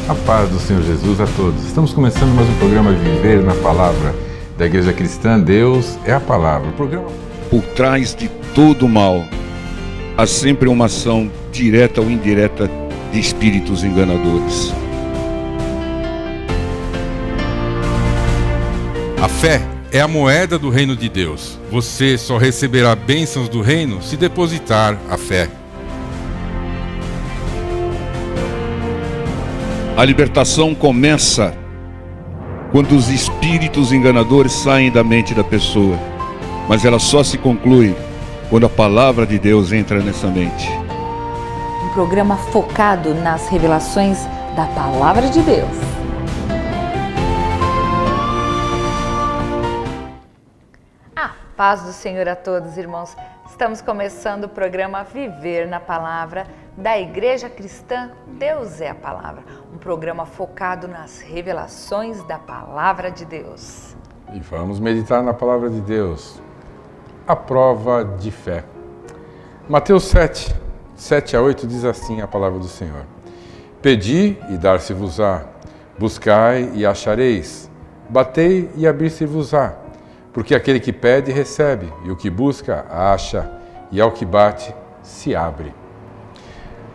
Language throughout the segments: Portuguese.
A paz do Senhor Jesus a todos. Estamos começando mais um programa Viver na Palavra da Igreja Cristã. Deus é a Palavra. O programa... Por trás de todo mal, há sempre uma ação direta ou indireta de espíritos enganadores. A fé é a moeda do reino de Deus. Você só receberá bênçãos do reino se depositar a fé. A libertação começa quando os espíritos enganadores saem da mente da pessoa, mas ela só se conclui quando a palavra de Deus entra nessa mente. Um programa focado nas revelações da palavra de Deus. Paz do Senhor a todos, irmãos. Estamos começando o programa Viver na Palavra da Igreja Cristã. Deus é a Palavra. Um programa focado nas revelações da Palavra de Deus. E vamos meditar na Palavra de Deus. A prova de fé. Mateus 7 a 8 diz assim a Palavra do Senhor. Pedi e dar-se-vos-á. Buscai e achareis. Batei e abrir-se-vos-á. Porque aquele que pede, recebe, e o que busca, acha, e ao que bate, se abre.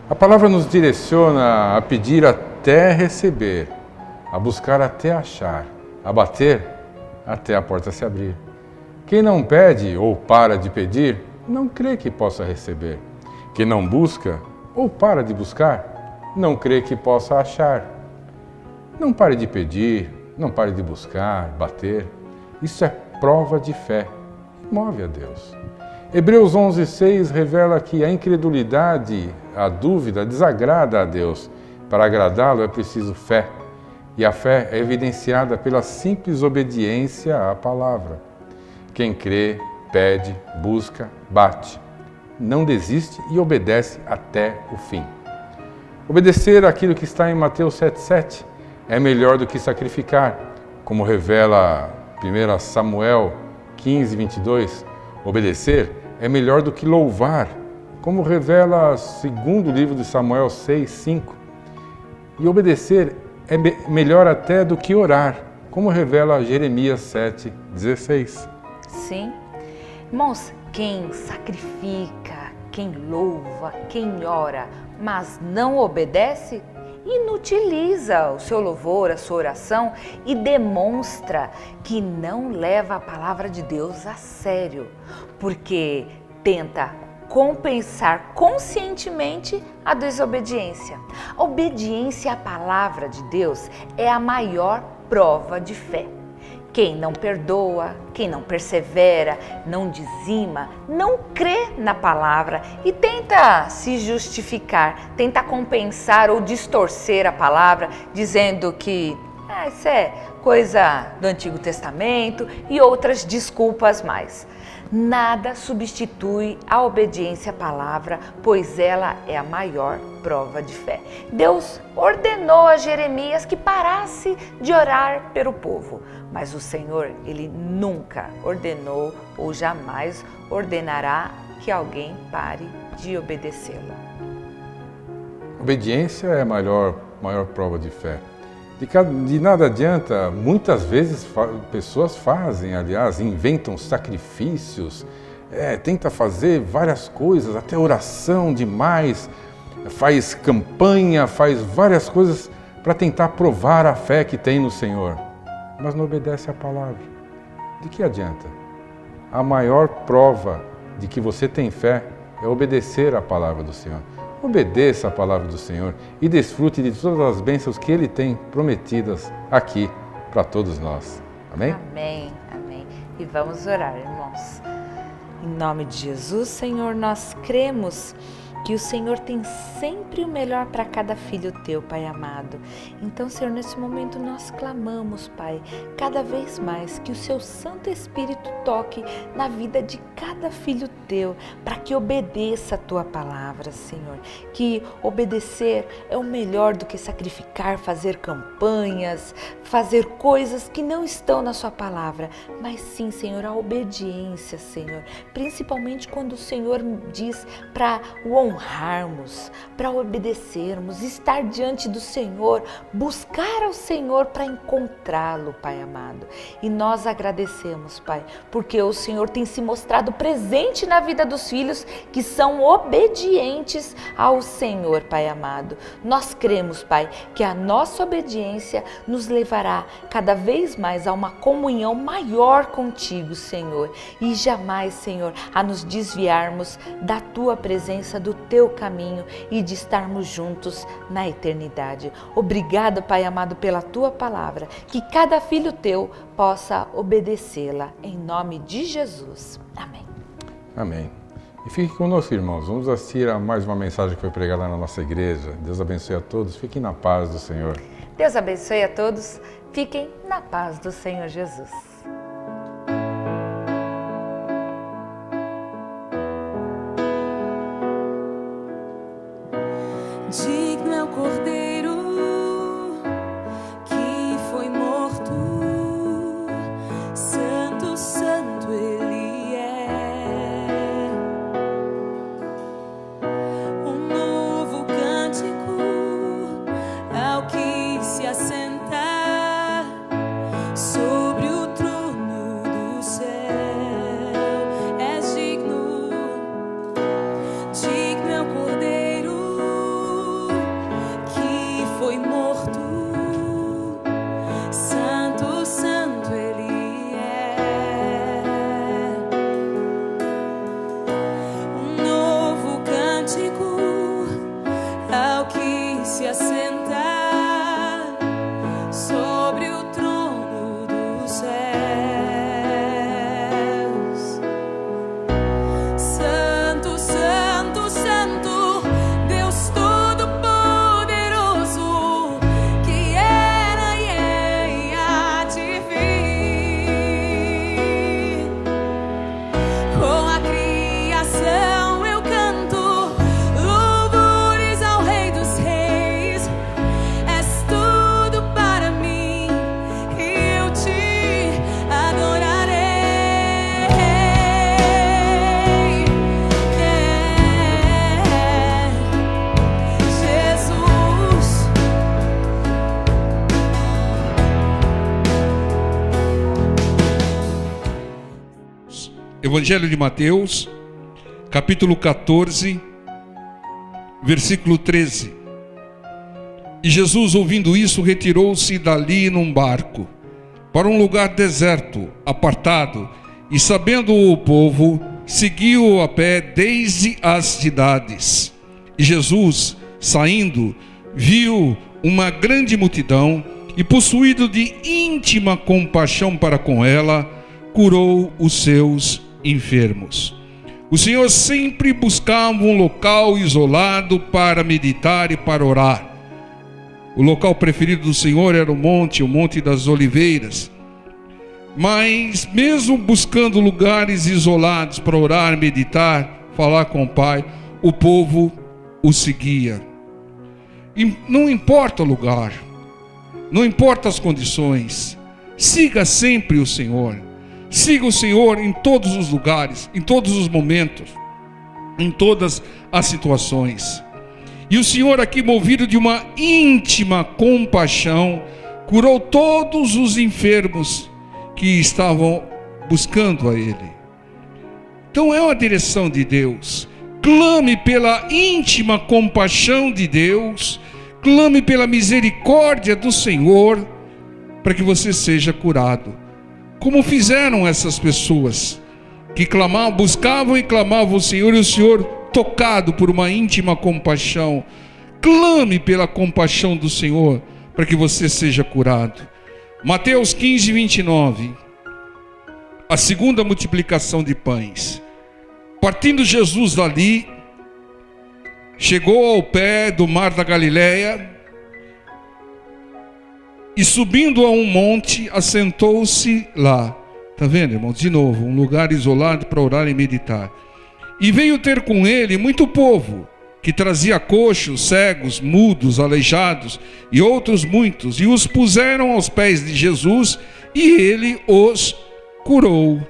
A palavra nos direciona a pedir até receber, a buscar até achar, a bater até a porta se abrir. Quem não pede ou para de pedir, não crê que possa receber. Quem não busca ou para de buscar, não crê que possa achar. Não pare de pedir, não pare de buscar, bater. Isso é prova de fé, move a Deus. Hebreus 11:6 revela que a incredulidade, a dúvida, desagrada a Deus. Para agradá-lo é preciso fé, e a fé é evidenciada pela simples obediência à palavra. Quem crê, pede, busca, bate. Não desiste e obedece até o fim. Obedecer aquilo que está em Mateus 7,7 é melhor do que sacrificar, como revela 1 Samuel 15:22, obedecer é melhor do que louvar, como revela 2º livro de Samuel 6:5. E obedecer é melhor até do que orar, como revela Jeremias 7:16. Sim. Irmãos, quem sacrifica, quem louva, quem ora, mas não obedece, inutiliza o seu louvor, a sua oração e demonstra que não leva a palavra de Deus a sério, porque tenta compensar conscientemente a desobediência. A obediência à palavra de Deus é a maior prova de fé. Quem não perdoa, quem não persevera, não dizima, não crê na palavra e tenta se justificar, tenta compensar ou distorcer a palavra, dizendo que isso é coisa do Antigo Testamento e outras desculpas mais. Nada substitui a obediência à palavra, pois ela é a maior prova de fé. Deus ordenou a Jeremias que parasse de orar pelo povo, mas o Senhor, Ele nunca ordenou ou jamais ordenará que alguém pare de obedecê-lo. Obediência é a maior prova de fé. De nada adianta, muitas vezes pessoas fazem, aliás, inventam sacrifícios, tenta fazer várias coisas, até oração demais, faz campanha, faz várias coisas para tentar provar a fé que tem no Senhor, mas não obedece à palavra. De que adianta? A maior prova de que você tem fé é obedecer à palavra do Senhor. Obedeça a palavra do Senhor e desfrute de todas as bênçãos que Ele tem prometidas aqui para todos nós. Amém? Amém, amém. E vamos orar, irmãos. Em nome de Jesus, Senhor, nós cremos que o Senhor tem sempre o melhor para cada filho teu, Pai amado. Então, Senhor, nesse momento nós clamamos, Pai, cada vez mais que o seu Santo Espírito toque na vida de cada filho teu, para que obedeça a tua palavra, Senhor. Que obedecer é o melhor do que sacrificar, fazer campanhas, fazer coisas que não estão na sua palavra, mas sim, Senhor, a obediência, Senhor. Principalmente quando o Senhor diz para o honrarmos, para obedecermos, estar diante do Senhor, buscar ao Senhor para encontrá-lo, Pai amado. E nós agradecemos, Pai, porque o Senhor tem se mostrado presente na vida dos filhos que são obedientes ao Senhor, Pai amado. Nós cremos, Pai, que a nossa obediência nos levará cada vez mais a uma comunhão maior contigo, Senhor, e jamais, Senhor, a nos desviarmos da tua presença, do teu caminho e de estarmos juntos na eternidade. Obrigado, Pai amado, pela tua palavra, que cada filho teu possa obedecê-la, em nome de Jesus. Amém. Amém. E fique conosco, irmãos. Vamos assistir a mais uma mensagem que foi pregada na nossa igreja. Deus abençoe a todos. Fiquem na paz do Senhor. Deus abençoe a todos. Fiquem na paz do Senhor Jesus. Digno é o Cordeiro que foi morto, santo, santo Ele é. Um novo cântico ao que se assentar sobre o trono do céu. É digno, digno é o Cordeiro que foi morto, santo, santo Ele é. Um novo cântico ao que se assentar sobre o trono dos céus. Santo, santo, santo, Deus Todo-Poderoso, que era e é e há de vir. Com a criação eu canto louvores ao Rei dos Reis. És tudo para mim e eu te adorarei. Jesus. Evangelho de Mateus, capítulo 14, versículo 13. E Jesus, ouvindo isso, retirou-se dali num barco, para um lugar deserto, apartado, e sabendo o povo, seguiu-o a pé desde as cidades. E Jesus, saindo, viu uma grande multidão, e possuído de íntima compaixão para com ela, curou os seus enfermos. O Senhor sempre buscava um local isolado para meditar e para orar. O local preferido do Senhor era o Monte das Oliveiras. Mas mesmo buscando lugares isolados para orar, meditar, falar com o Pai, o povo o seguia. E não importa o lugar, não importa as condições, siga sempre o Senhor. Siga o Senhor em todos os lugares, em todos os momentos, em todas as situações. E o Senhor aqui, movido de uma íntima compaixão, curou todos os enfermos que estavam buscando a Ele. Então é uma direção de Deus. Clame pela íntima compaixão de Deus, clame pela misericórdia do Senhor, para que você seja curado. Como fizeram essas pessoas que clamavam, buscavam e clamavam ao Senhor, e o Senhor, tocado por uma íntima compaixão, clame pela compaixão do Senhor para que você seja curado. Mateus 15, 29. A segunda multiplicação de pães. Partindo Jesus dali, chegou ao pé do mar da Galileia, e subindo a um monte, assentou-se lá. Está vendo, irmãos? De novo, um lugar isolado para orar e meditar. E veio ter com ele muito povo, que trazia coxos, cegos, mudos, aleijados e outros muitos, e os puseram aos pés de Jesus, e ele os curou.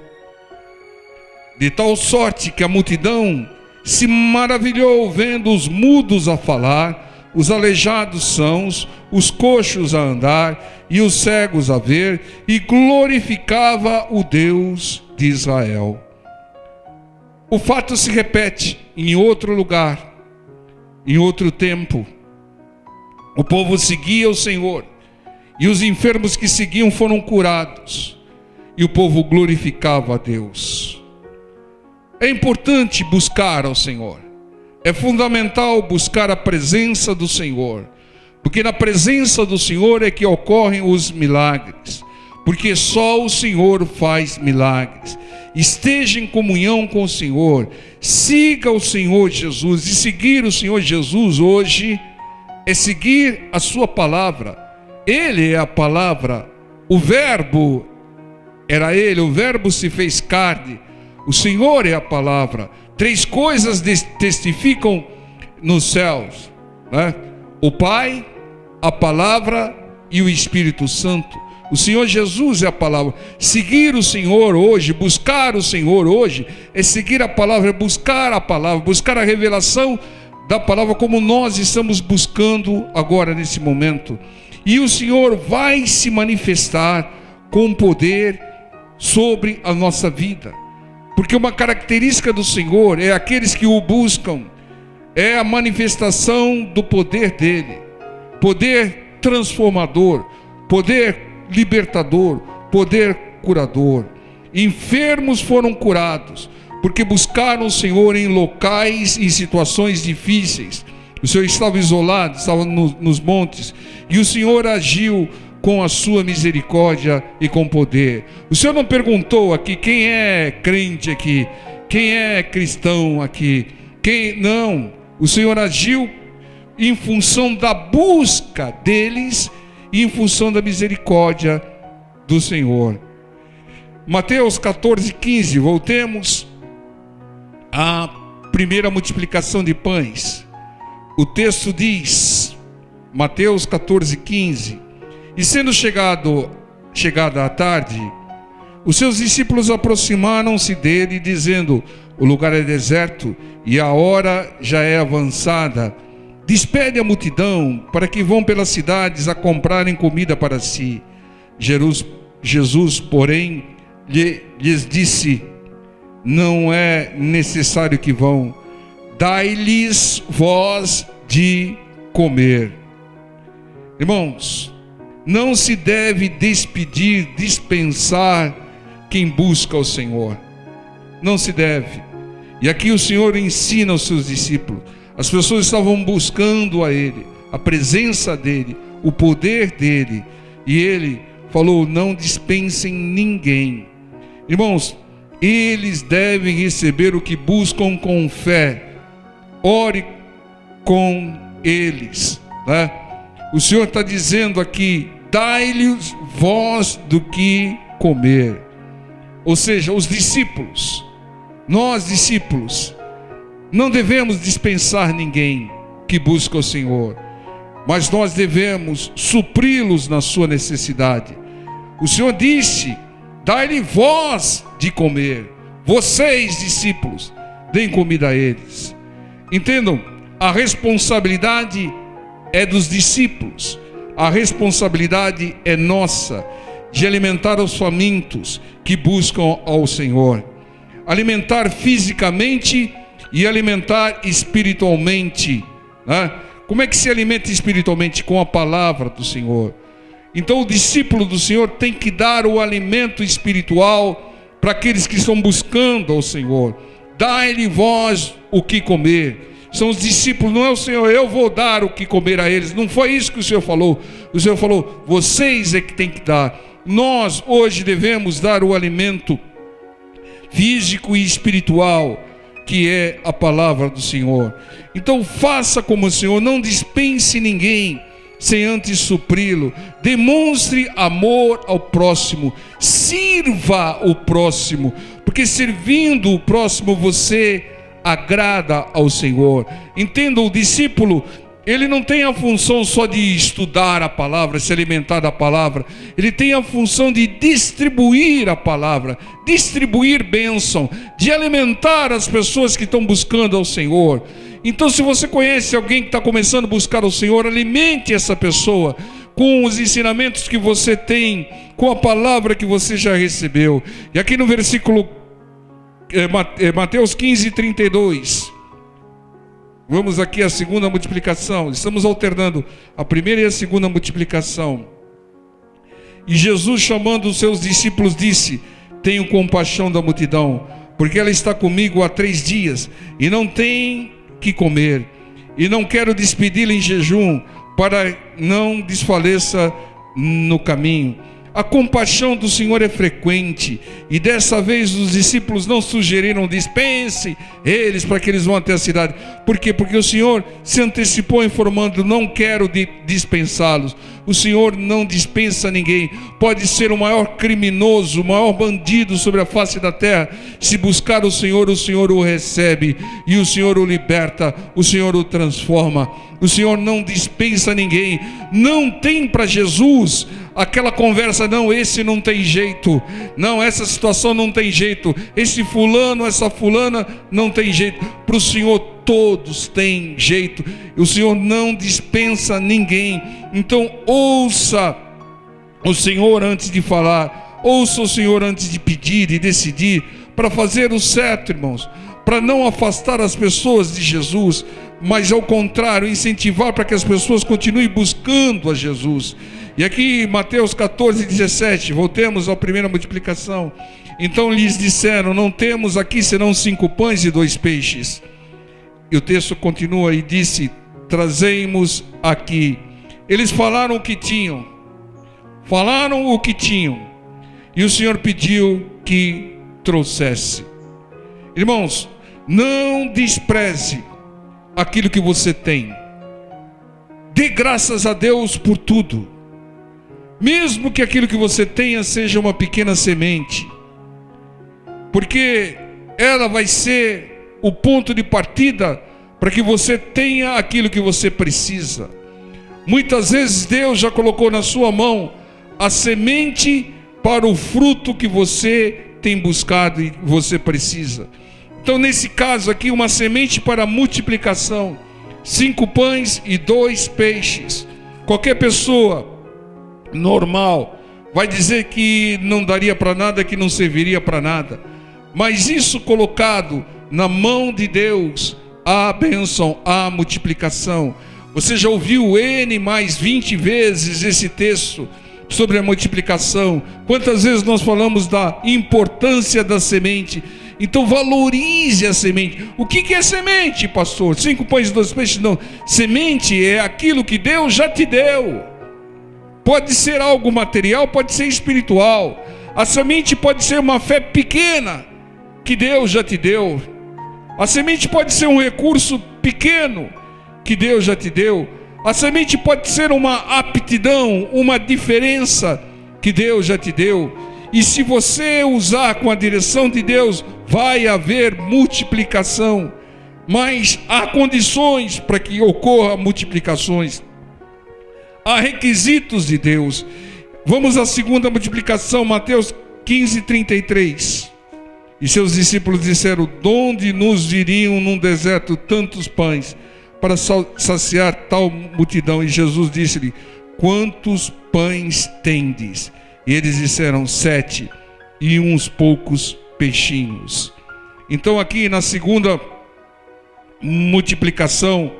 De tal sorte que a multidão se maravilhou vendo os mudos a falar, os aleijados sãos, os coxos a andar e os cegos a ver, e glorificava o Deus de Israel. O fato se repete em outro lugar, em outro tempo. O povo seguia o Senhor, e os enfermos que seguiam foram curados, e o povo glorificava a Deus. É importante buscar ao Senhor. É fundamental buscar a presença do Senhor, porque na presença do Senhor é que ocorrem os milagres, porque só o Senhor faz milagres. Esteja em comunhão com o Senhor, siga o Senhor Jesus, e seguir o Senhor Jesus hoje é seguir a sua palavra. Ele é a palavra, o verbo era ele, o verbo se fez carne, o Senhor é a palavra. Três coisas testificam nos céus, né? O Pai, a palavra e o Espírito Santo. O Senhor Jesus é a palavra. Seguir o Senhor hoje, buscar o Senhor hoje, é seguir a palavra, é buscar a palavra, buscar a revelação da palavra, como nós estamos buscando agora nesse momento. E o Senhor vai se manifestar com poder sobre a nossa vida, porque uma característica do Senhor é aqueles que o buscam, é a manifestação do poder dele, poder transformador, poder libertador, poder curador. Enfermos foram curados, porque buscaram o Senhor em locais, em situações difíceis. O Senhor estava isolado, estava nos montes, e o Senhor agiu com a sua misericórdia e com poder. O Senhor não perguntou aqui quem é crente aqui, quem é cristão aqui, quem não. O Senhor agiu em função da busca deles e em função da misericórdia do Senhor. Mateus 14:15, voltemos à primeira multiplicação de pães. O texto diz, Mateus 14:15: e sendo chegada a tarde, os seus discípulos aproximaram-se dele, dizendo: o lugar é deserto e a hora já é avançada. Despede a multidão para que vão pelas cidades a comprarem comida para si. Jesus, porém, lhes disse: não é necessário que vão, dai-lhes vós de comer. Irmãos, não se deve despedir, dispensar quem busca o Senhor. Não se deve. E aqui o Senhor ensina aos seus discípulos. As pessoas estavam buscando a Ele, a presença dEle, o poder dEle. E Ele falou: não dispensem ninguém. Irmãos, eles devem receber o que buscam com fé. Ore com eles, né? O Senhor está dizendo aqui: dai-lhes vós do que comer. Ou seja, os discípulos, nós discípulos, não devemos dispensar ninguém que busca o Senhor, mas nós devemos supri-los na sua necessidade. O Senhor disse: dai-lhe vós de comer. Vocês, discípulos, deem comida a eles. Entendam, a responsabilidade é dos discípulos. A responsabilidade é nossa, de alimentar os famintos que buscam ao Senhor. Alimentar fisicamente e alimentar espiritualmente, né? Como é que se alimenta espiritualmente? Com a palavra do Senhor. Então o discípulo do Senhor tem que dar o alimento espiritual para aqueles que estão buscando ao Senhor. Dai-lhe vós o que comer. São os discípulos, não é o Senhor: eu vou dar o que comer a eles. Não foi isso que o Senhor falou. O Senhor falou: vocês é que tem que dar. Nós hoje devemos dar o alimento físico e espiritual, que é a palavra do Senhor. Então faça como o Senhor, não dispense ninguém. sem antes supri-lo. Demonstre amor ao próximo, sirva o próximo, porque servindo o próximo você agrada ao Senhor. Entenda, o discípulo, ele não tem a função só de estudar a palavra, se alimentar da palavra. Ele tem a função de distribuir a palavra, distribuir bênção, de alimentar as pessoas que estão buscando ao Senhor. Então, se você conhece alguém que está começando a buscar ao Senhor, alimente essa pessoa com os ensinamentos que você tem, com a palavra que você já recebeu. E aqui no versículo Mateus 15, 32... vamos aqui à segunda multiplicação. Estamos alternando a primeira e a segunda multiplicação. E Jesus, chamando os seus discípulos, disse: tenho compaixão da multidão, porque ela está comigo há 3 dias e não tem que comer, e não quero despedi-la em jejum, para não desfaleça no caminho. A compaixão do Senhor é frequente, e dessa vez os discípulos não sugeriram: dispense eles para que eles vão até a cidade. Por quê? Porque o Senhor se antecipou informando: não quero dispensá-los. O Senhor não dispensa ninguém. Pode ser o maior criminoso, o maior bandido sobre a face da terra. Se buscar o Senhor o recebe, e o Senhor o liberta, o Senhor o transforma. O Senhor não dispensa ninguém. Não tem para Jesus aquela conversa: não, esse não tem jeito, não, essa situação não tem jeito, esse fulano, essa fulana não tem jeito. Para o Senhor todos têm jeito. O Senhor não dispensa ninguém. Então ouça o Senhor antes de falar, ouça o Senhor antes de pedir e decidir, para fazer o certo, irmãos, para não afastar as pessoas de Jesus, mas ao contrário, incentivar para que as pessoas continuem buscando a Jesus. E aqui Mateus 14, 17, voltemos à primeira multiplicação. Então lhes disseram: não temos aqui senão 5 pães e 2 peixes. E o texto continua e disse: trazemos aqui. Eles falaram o que tinham, e o Senhor pediu que trouxesse. Irmãos, não despreze aquilo que você tem. Dê graças a Deus por tudo, mesmo que aquilo que você tenha seja uma pequena semente, porque ela vai ser o ponto de partida para que você tenha aquilo que você precisa. Muitas vezes Deus já colocou na sua mão a semente para o fruto que você tem buscado e você precisa. Então, nesse caso aqui, uma semente para a multiplicação: 5 pães e 2 peixes. Qualquer pessoa normal vai dizer que não daria para nada, que não serviria para nada. Mas isso colocado na mão de Deus, há a bênção, há a multiplicação. Você já ouviu N mais 20 vezes esse texto sobre a multiplicação? Quantas vezes nós falamos da importância da semente? Então valorize a semente. O que é semente, pastor? 5 pães e 2 peixes? Não, semente é aquilo que Deus já te deu. Pode ser algo material, pode ser espiritual. A semente pode ser uma fé pequena que Deus já te deu. A semente pode ser um recurso pequeno que Deus já te deu. A semente pode ser uma aptidão, uma diferença que Deus já te deu. E se você usar com a direção de Deus, vai haver multiplicação. Mas há condições para que ocorra multiplicações. Há requisitos de Deus. Vamos à segunda multiplicação, Mateus 15, 33. E seus discípulos disseram: de onde nos viriam num deserto tantos pães para saciar tal multidão? E Jesus disse-lhe: quantos pães tendes? E eles disseram: 7, e uns poucos peixinhos. Então aqui na segunda multiplicação,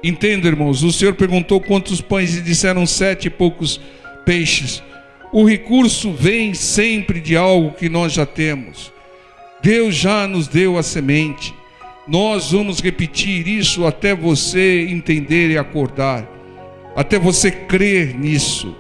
entenda, irmãos, o Senhor perguntou quantos pães e disseram 7 e poucos peixes. O recurso vem sempre de algo que nós já temos. Deus já nos deu a semente. Nós vamos repetir isso até você entender e acordar, até você crer nisso.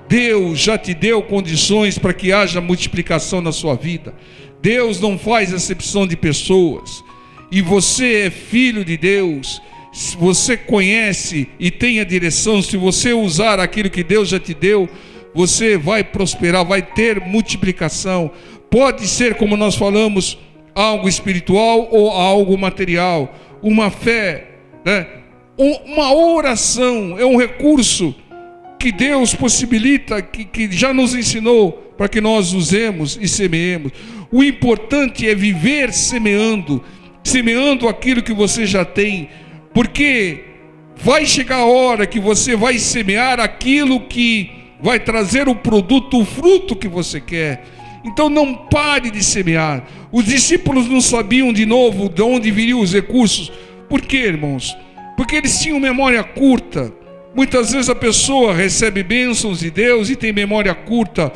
Deus já te deu condições para que haja multiplicação na sua vida. Deus não faz acepção de pessoas. E você é filho de Deus. se você conhece e tem a direção, se você usar aquilo que Deus já te deu, você vai prosperar, vai ter multiplicação. Pode ser, como nós falamos, algo espiritual ou algo material. Uma fé, né? Uma oração é um recurso que Deus possibilita, que já nos ensinou para que nós usemos e semeemos. O importante é viver semeando aquilo que você já tem, porque vai chegar a hora que você vai semear aquilo que vai trazer o produto, o fruto que você quer. Então não pare de semear. Os discípulos não sabiam de novo de onde viriam os recursos. Por quê, irmãos? Porque eles tinham memória curta. Muitas vezes a pessoa recebe bênçãos de Deus e tem memória curta.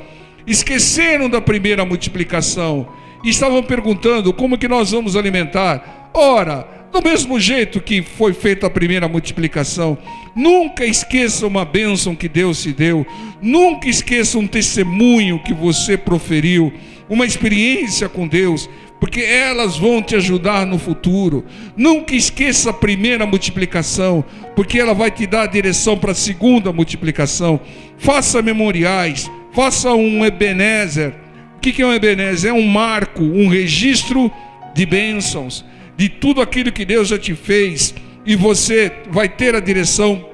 Esqueceram da primeira multiplicação e estavam perguntando: como que nós vamos alimentar? Ora, do mesmo jeito que foi feita a primeira multiplicação. Nunca esqueça uma bênção que Deus te deu. Nunca esqueça um testemunho que você proferiu, uma experiência com Deus, porque elas vão te ajudar no futuro. Nunca esqueça a primeira multiplicação, porque ela vai te dar a direção para a segunda multiplicação. Faça memoriais, faça um Ebenezer. O que é um Ebenezer? É um marco, um registro de bênçãos, de tudo aquilo que Deus já te fez, e você vai ter a direção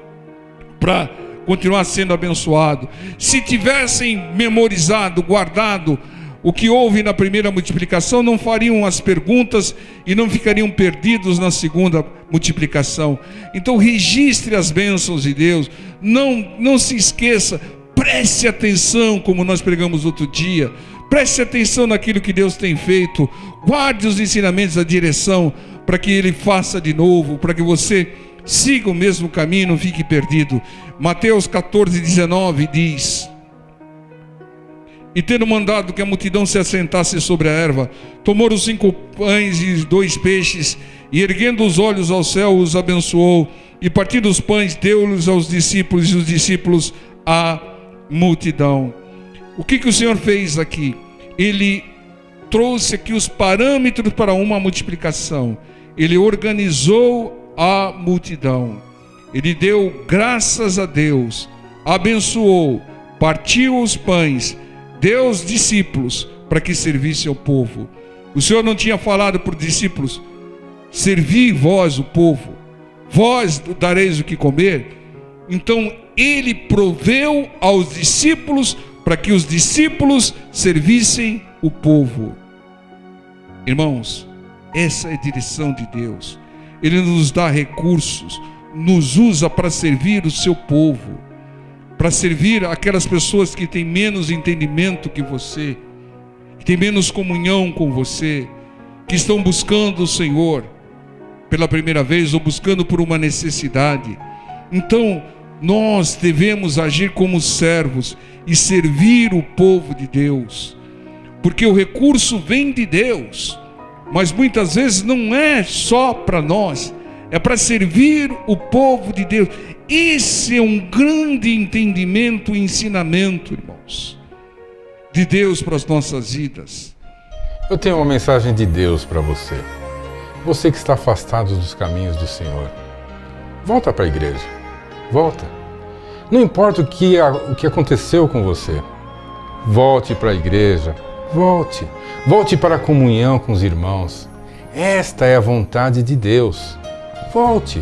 para continuar sendo abençoado. Se tivessem memorizado, guardado o que houve na primeira multiplicação, não fariam as perguntas e não ficariam perdidos na segunda multiplicação. Então registre as bênçãos de Deus, não se esqueça, preste atenção, como nós pregamos outro dia, preste atenção naquilo que Deus tem feito, guarde os ensinamentos, a direção, para que Ele faça de novo, para que você siga o mesmo caminho, não fique perdido. Mateus 14:19 diz: e tendo mandado que a multidão se assentasse sobre a erva, tomou os 5 pães e 2 peixes, e erguendo os olhos ao céu, os abençoou, e partindo os pães, deu-los aos discípulos, e os discípulos à multidão. O que o Senhor fez aqui? Ele trouxe aqui os parâmetros para uma multiplicação. Ele organizou a multidão. Ele deu graças a Deus, abençoou, partiu os pães, deu aos discípulos para que servisse ao povo. O Senhor não tinha falado para os discípulos: servi vós o povo, vós dareis o que comer? Então Ele proveu aos discípulos para que os discípulos servissem o povo. Irmãos, essa é a direção de Deus. Ele nos dá recursos, nos usa para servir o seu povo, para servir aquelas pessoas que têm menos entendimento que você, que têm menos comunhão com você, que estão buscando o Senhor pela primeira vez ou buscando por uma necessidade. Então nós devemos agir como servos e servir o povo de Deus, porque o recurso vem de Deus, mas muitas vezes não é só para nós, é para servir o povo de Deus. Esse é um grande entendimento e ensinamento, irmãos, de Deus para as nossas vidas. Eu tenho uma mensagem de Deus para você. Você que está afastado dos caminhos do Senhor, volta para a igreja. Volta. Não importa o que aconteceu com você. Volte para a igreja. Volte. Volte para a comunhão com os irmãos. Esta é a vontade de Deus. Volte.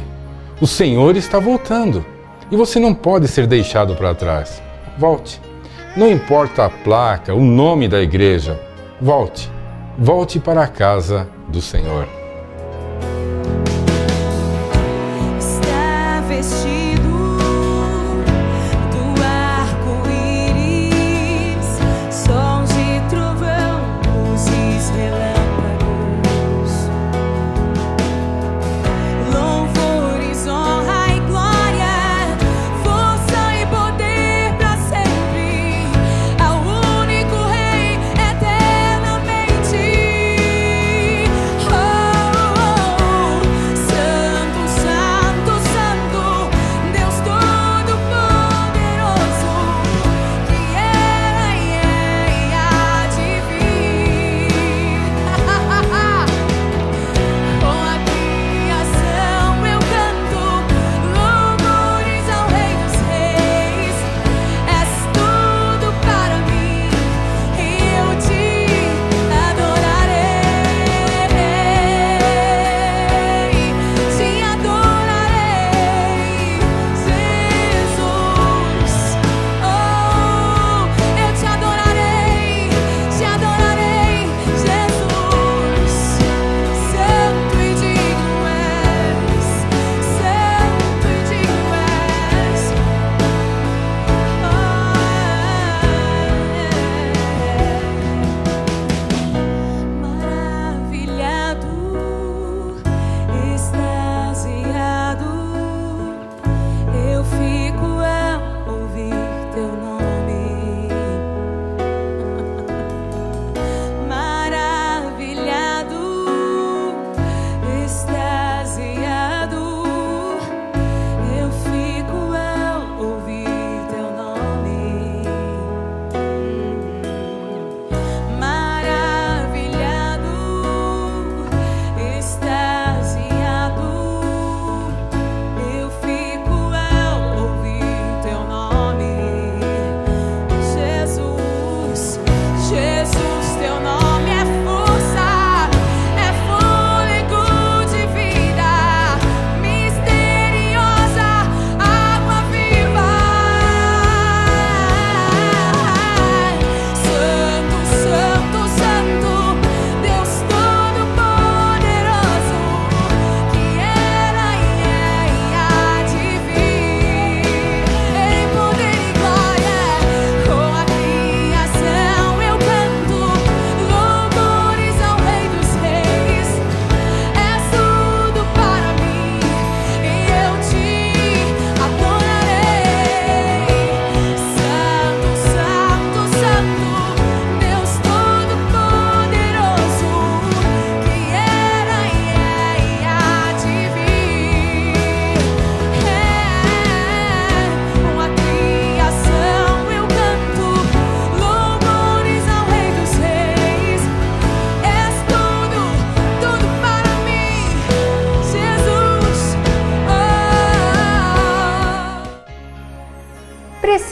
O Senhor está voltando. E você não pode ser deixado para trás. Volte. Não importa a placa, o nome da igreja. Volte. Volte para a casa do Senhor. Está vestido do arco-íris, sons de trovão, luzes, relâmpagos, louvores, honra e glória, força e poder para sempre, ao único Rei eternamente. Oh,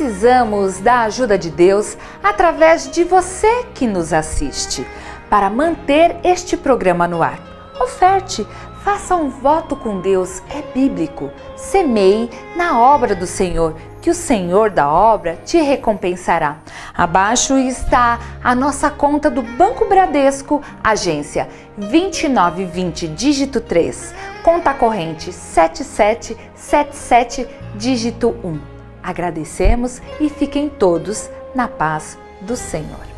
precisamos da ajuda de Deus através de você que nos assiste, para manter este programa no ar. Oferte, faça um voto com Deus, é bíblico. Semeie na obra do Senhor, que o Senhor da obra te recompensará. Abaixo está a nossa conta do Banco Bradesco, agência 2920, dígito 3, conta corrente 7777, dígito 1. Agradecemos e fiquem todos na paz do Senhor.